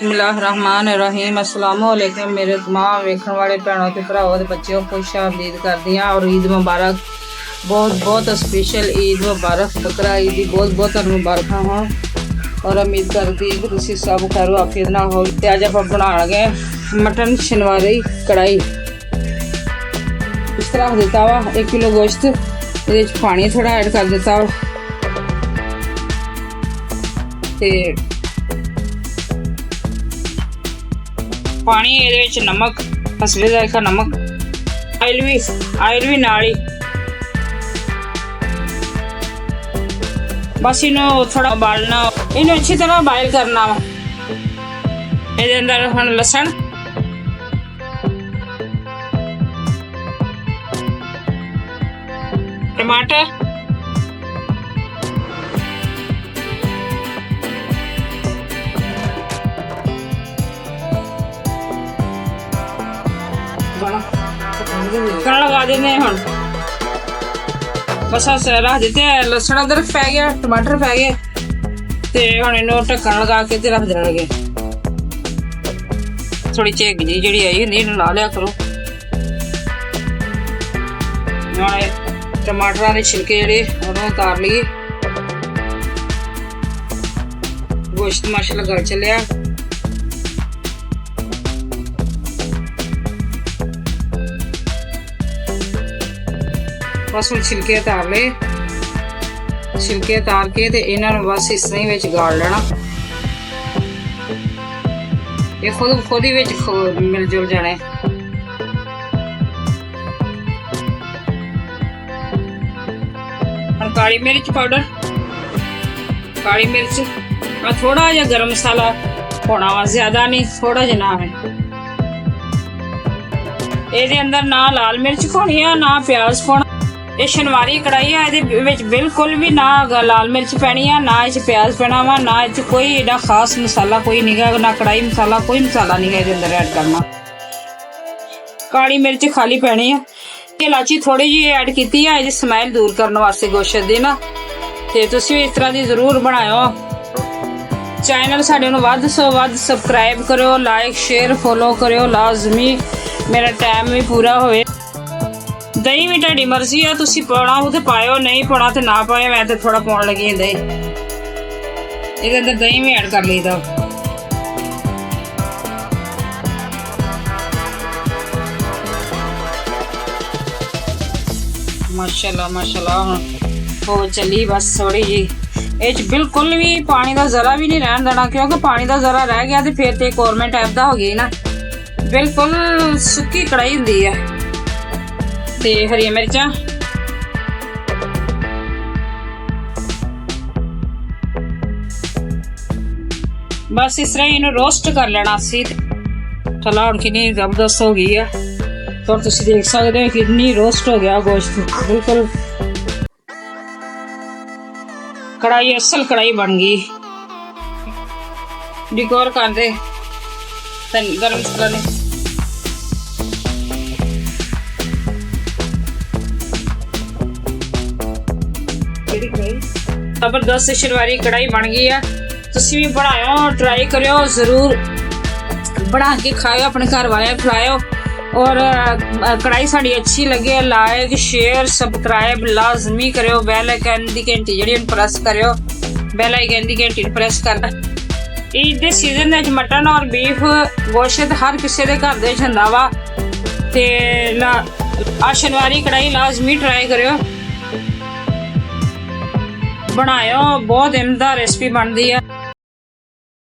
बिस्मिल्लाहिर्रहमानिर्रहीम अस्सलाम वालेकुम मेरे तमाम वेखण वाले भैनों ते भराओं ते बच्चों खुश आमदीद करदी हां और ईद मुबारक बहुत बहुत स्पेशल ईद मुबारक बकरा ईद दी बहुत बहुत मुबारक हो और उम्मीद करदी कि तुसीं सब खैर आफियत नाल हो। ते अज आपां बनाण लगे मटन शनवारी कढ़ाई। इस तरह दिता वा 1 किलो गोश्त इहदे विच पानी थोड़ा ऐड कर दिता वा ते पानी ये नमक हसबे जायका नमक आयल भी नाल ही बस इन्हों थोड़ा उबालना इन्हों अच्छी तरह बॉयल करना वा। ये अंदर हम लसन टमाटर लगा देने हम बस रख देते लसन अदरक पै गया टमाटर पै गए तो हम इन्हों ढक्कन लगा के रख देंगे। थोड़ी झेग जी जी आई होंगी ला लिया करो। टमाटर के छिलके जोड़े उतार लिए गोश्त माशाल्लाह गल चलिया। बस हम छिलके उतार ले छिलके उतार के ते इन्हों बस इस तरह ही गाड़ लेना। ये खुद ही मिल जुल जाने। काली मिर्च पाउडर काली मिर्च और थोड़ा जा गरम मसाला होना वा ज्यादा नहीं थोड़ा जा ना है। ये अंदर ना लाल मिर्च पानी है ना प्याज पाना। ये शनवारी कढ़ाई है ये बिल्कुल भी ना लाल मिर्च पैनी है ना इस प्याज पैना वा ना इस कोई एडा खास मसाला कोई नहीं है ना कढ़ाई मसाला कोई मसाला नहीं है ये अंदर ऐड करना। काली मिर्च खाली पैनी है इलाची थोड़ी जी ऐड की है ये स्मैल दूर करने वास्ते गोश्त दी ना। ते तुसीं इस तरह की जरूर बनाओ। चैनल साडे नूं वध सो वध सबसक्राइब करो लाइक शेयर फॉलो करो लाजमी मेरा टाइम भी पूरा होए। दही भी तुहाडी मर्जी है तुसीं पाउणा हो ते पाओ नहीं पाउणा ते ना पाओ। मैं तो थोड़ा पाउण लगी दही इहदे अंदर दही भी ऐड कर लईदा। माशाल्लाह माशाल्लाह हो चली बस थोड़ी जी ये बिल्कुल भी पानी का जरा भी नहीं रहन देना क्योंकि पानी का जरा रह गया तो फिर तो गौरमेंट टाइप का हो गई ना। बिल्कुल सुक्की कढ़ाई होंदी है। ते हरी मिर्चा बस इस तरह इन्हें रोस्ट कर लेना सी। चला हुण कितनी जबरदस्त हो गई है तो तुम देख सकते हो कितनी रोस्ट हो गया गोश्त बिल्कुल कढ़ाई असल कढ़ाई बन गई। डिकोर कर दे गरम मसाला ने जबरदस्त शनवारी कढ़ाई बन गई है। तुसीं भी बनाओ ट्राई करो जरूर बना के खाओ अपने घर वाले खिलाओ। और कढ़ाई साड़ी अच्छी लगे लाइक शेयर सबसक्राइब लाजमी करो। बैल आइकन दी घंटी जी प्रेस करो बैल आइकन दी घंटी प्रेस करना। ईद के सीजन मटन और बीफ गोश्त हर किसी के घर होंदा वा ते शनवारी कढ़ाई लाजमी ट्राई करो बनाओ बहुत इमदा रेसिपी बनती है।